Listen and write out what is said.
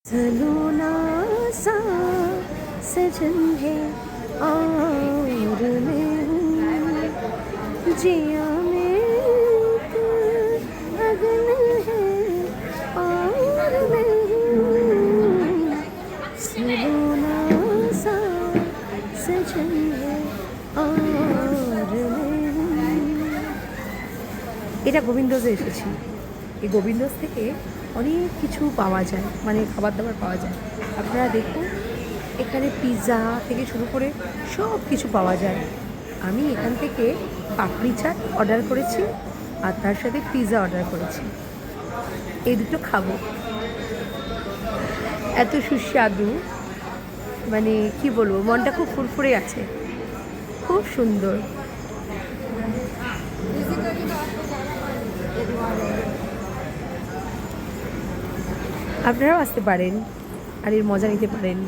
सलोना सा सजन है और मैं हूँ जिया में तू अगन है और मैं हूँ सलोना सा सजन है और मैं हूँ। এটা গোবিন্দজে এসেছি। এই গোবিন্দজ থেকে অনেক কিছু পাওয়া যায়, মানে খাবার দাবার পাওয়া যায়। আপনারা দেখুন, এখানে পিৎজা থেকে শুরু করে সব কিছু পাওয়া যায়। আমি এখান থেকে পাপড়ি চাট অর্ডার করেছি আর তার সাথে পিৎজা অর্ডার করেছি। এই দুটো খাবো, এত সুস্বাদু, মানে কি বলবো, মনটা খুব ফুরফুরে আছে, খুব সুন্দর। আপনারাও আসতে পারেন আর এর মজা নিতে পারেন।